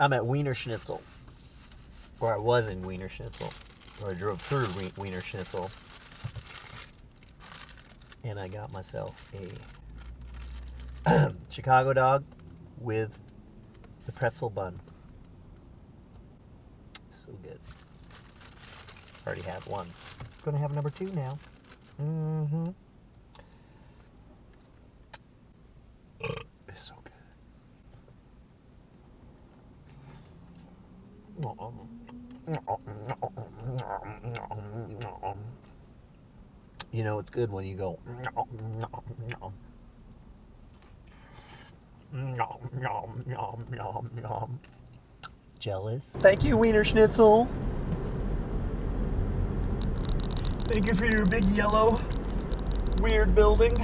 I'm at Wiener Schnitzel. Or I was in Wiener Schnitzel. Or I drove through Wiener Schnitzel. And I got myself a Chicago dog with the pretzel bun. So good. Already had one. Gonna have number 2 now. Mm-hmm. It's so good. You know it's good when you go jealous. Thank you, Wiener Schnitzel. Thank you for your big yellow weird building.